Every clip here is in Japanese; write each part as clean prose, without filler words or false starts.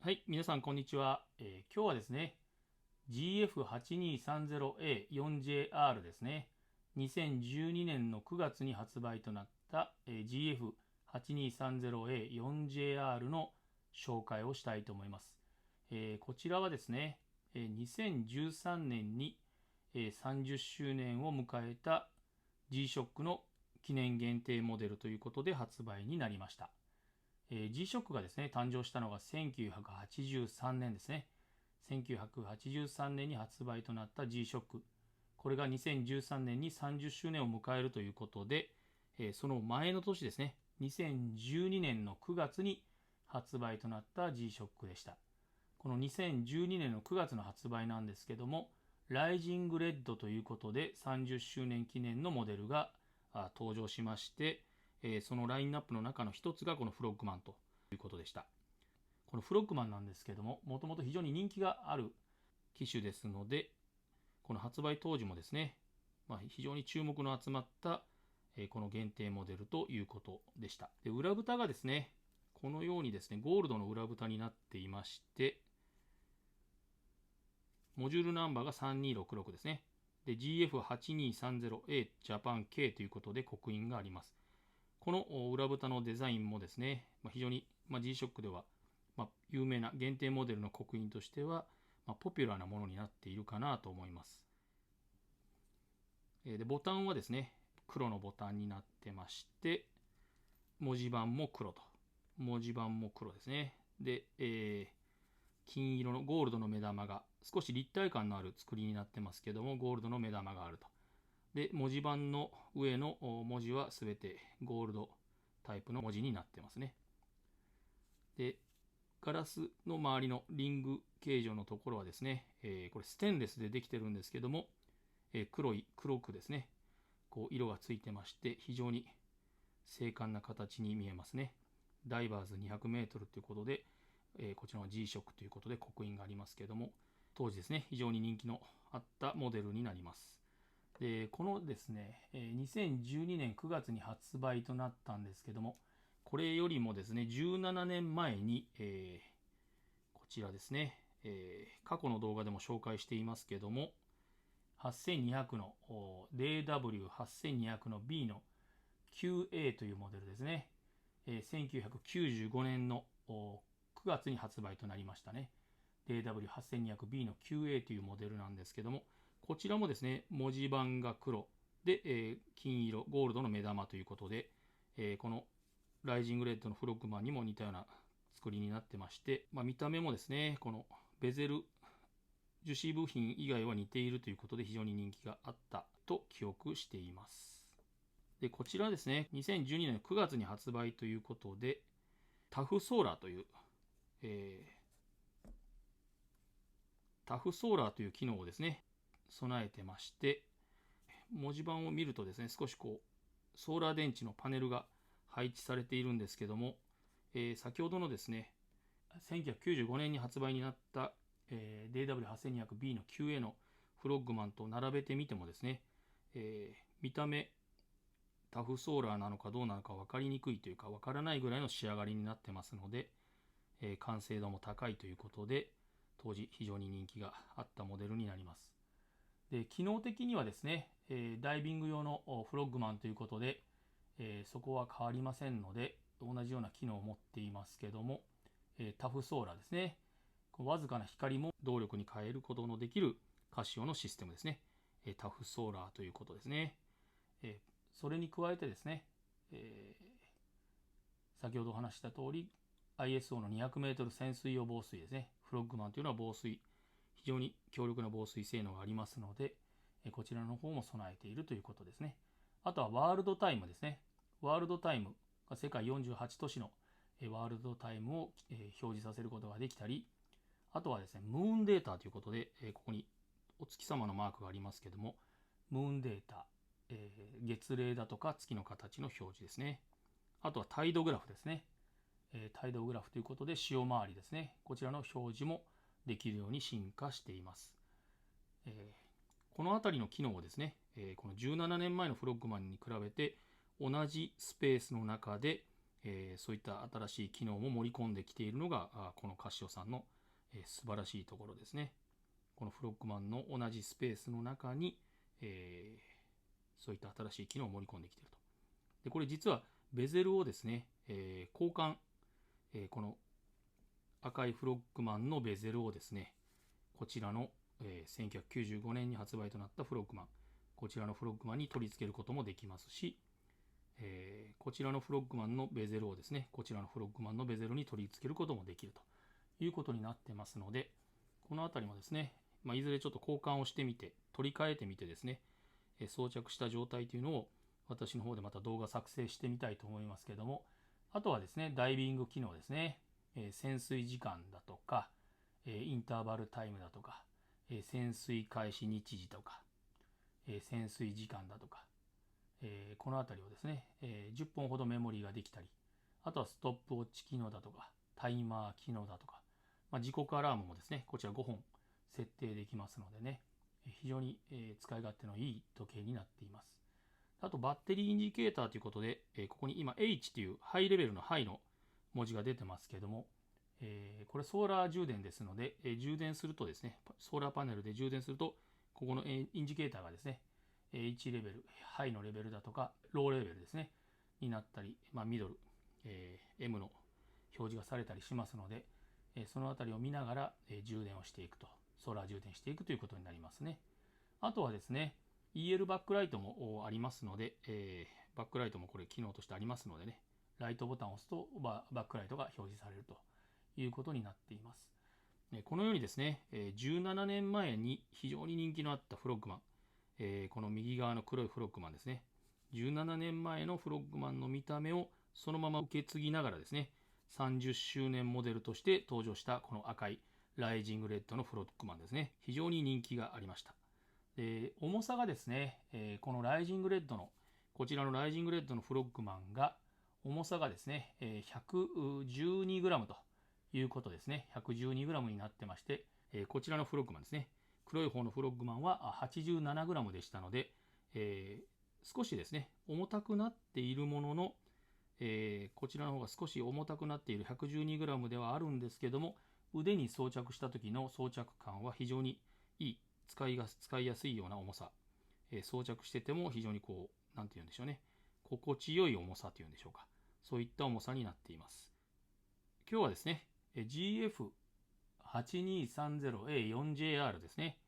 はい、皆さんこんにちは。今日はですね、GF8230A4JR ですね、2012年の9月に発売となった、GF8230A4JR の紹介をしたいと思います。こちらはですね、2013年に、30周年を迎えた G-SHOCK の記念限定モデルということで発売になりました。G-SHOCK がですね、誕生したのが1983年ですね。1983年に発売となった G-SHOCK。これが2013年に30周年を迎えるということで、その前の年ですね、2012年の9月に発売となった G-SHOCK でした。この2012年の9月の発売なんですけども、ライジングレッドということで30周年記念のモデルが登場しまして、そのラインナップの中の一つがこのフロッグマンということでした。このフロッグマンなんですけども、もともと非常に人気がある機種ですので、この発売当時もですね、非常に注目の集まったこの限定モデルということでした。で、裏蓋がですね、このようにですね、ゴールドの裏蓋になっていまして、モジュールナンバーが3266ですね。で、GF8230A ジャパン K ということで刻印があります。この裏蓋のデザインもですね、非常に G-SHOCK では有名な限定モデルの刻印としてはポピュラーなものになっているかなと思います。で、ボタンはですね、黒のボタンになってまして、文字盤も黒と。文字盤も黒ですね。で、金色のゴールドの目玉が少し立体感のある作りになってますけども、ゴールドの目玉があると。で、文字盤の上の文字はすべてゴールドタイプの文字になってますね。で、ガラスの周りのリング形状のところはですね、これステンレスでできてるんですけども、黒くですね、こう色がついてまして、非常に精悍な形に見えますね。ダイバーズ200メートルということで、こちらは G-SHOCK ということで刻印がありますけども、当時ですね、非常に人気のあったモデルになります。で、このですね、2012年9月に発売となったんですけども、これよりもですね、17年前に、こちらですね、過去の動画でも紹介していますけども、8200の DW8200 の B の QA というモデルですね。1995年の9月に発売となりましたね。DW8200B の QA というモデルなんですけども、こちらもですね、文字盤が黒で、金色、ゴールドの目玉ということで、このライジングレッドのフロッグマンにも似たような作りになってまして、見た目もですね、このベゼル樹脂部品以外は似ているということで非常に人気があったと記憶しています。で、こちらですね、2012年9月に発売ということで、タフソーラーという、タフソーラーという機能をですね、備えてまして、文字盤を見るとですね、少しこう、ソーラー電池のパネルが配置されているんですけども、先ほどのですね、1995年に発売になった、DW8200B の QA のフロッグマンと並べてみてもですね、見た目タフソーラーなのかどうなのか分かりにくいというか分からないぐらいの仕上がりになってますので、完成度も高いということで当時非常に人気があったモデルになります。で、機能的にはですね、ダイビング用のフロッグマンということで、そこは変わりませんので同じような機能を持っていますけども、タフソーラーですね、わずかな光も動力に変えることのできるカシオのシステムですね。タフソーラーということですね。それに加えてですね、先ほどお話した通り ISO の 200m 潜水用防水ですね。フロッグマンというのは防水、非常に強力な防水性能がありますので、こちらの方も備えているということですね。あとはワールドタイムですね。ワールドタイムが世界48都市のワールドタイムを表示させることができたり、あとはですね、ムーンデータということで、ここにお月様のマークがありますけども、ムーンデータ、月齢だとか月の形の表示ですね。あとはタイドグラフですね。タイドグラフということで潮回りですね。こちらの表示もできるように進化しています。この辺りの機能をですね、この17年前のフロッグマンに比べて同じスペースの中でそういった新しい機能も盛り込んできているのがこのカシオさんの素晴らしいところですね。このフロッグマンの同じスペースの中に、そういった新しい機能を盛り込んできていると。で、これ実はベゼルをですね、交換、この赤いフロッグマンのベゼルをですね、こちらの、1995年に発売となったフロッグマン、こちらのフロッグマンに取り付けることもできますし、こちらのフロッグマンのベゼルをですね、こちらのフロッグマンのベゼルに取り付けることもできるということになってますので、このあたりもですね、いずれちょっと交換をしてみて、取り替えてみてですね、装着した状態というのを私の方でまた動画作成してみたいと思いますけども、あとはですね、ダイビング機能ですね、潜水時間だとか、インターバルタイムだとか、潜水開始日時とか、潜水時間だとか、このあたりをですね、10本ほどメモリーができたり、あとはストップウォッチ機能だとか、タイマー機能だとか、時刻アラームもですね、こちら5本設定できますのでね、非常に使い勝手のいい時計になっています。あとバッテリーインジケーターということで、ここに今 H というハイレベルのハイの文字が出てますけども、これソーラー充電ですので、充電するとですね、ソーラーパネルで充電すると、ここのインジケーターがですね、1レベル、ハイのレベルだとか、ローレベルですね、になったり、ミドル、M の表示がされたりしますので、そのあたりを見ながら、充電をしていくと、ソーラー充電していくということになりますね。あとはですね、EL バックライトもありますので、バックライトもこれ機能としてありますのでね、ライトボタンを押すとバックライトが表示されるということになっています。このようにですね、17年前に非常に人気のあったフロッグマン、この右側の黒いフロッグマンですね、17年前のフロッグマンの見た目をそのまま受け継ぎながらですね、30周年モデルとして登場したこの赤いライジングレッドのフロッグマンですね、非常に人気がありました。重さがですね、このライジングレッドの、こちらのライジングレッドのフロッグマンが、重さがですね、112g ということですね。112g になってまして、こちらのフロッグマンですね。黒い方のフロッグマンは 87g でしたので、少しですね、重たくなっているものの、こちらの方が少し重たくなっている 112g ではあるんですけども、腕に装着した時の装着感は非常にいい、使いやすいような重さ、装着してても非常になんて言うんでしょうね、心地よい重さというんでしょうか、そういった重さになっています。今日はですね、GF8230A4JR ですね、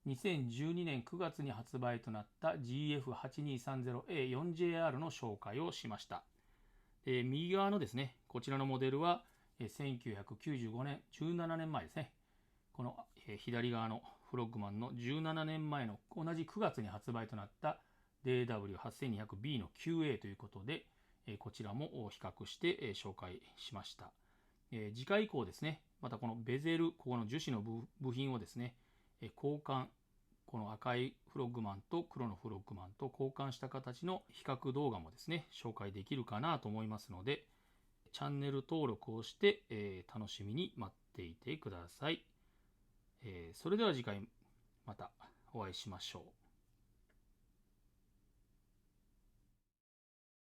2012年9月に発売となった GF8230A4JR の紹介をしました。右側のですね、こちらのモデルは1995年、17年前ですね。この左側のフロッグマンの17年前の同じ9月に発売となった DW8200B の QA ということで、こちらも比較して紹介しました。次回以降ですね、またこのベゼル、ここの樹脂の部品をですね、交換、この赤いフロッグマンと黒のフロッグマンと交換した形の比較動画もですね、紹介できるかなと思いますので、チャンネル登録をして、楽しみに待っていてください。それでは次回またお会いしましょう。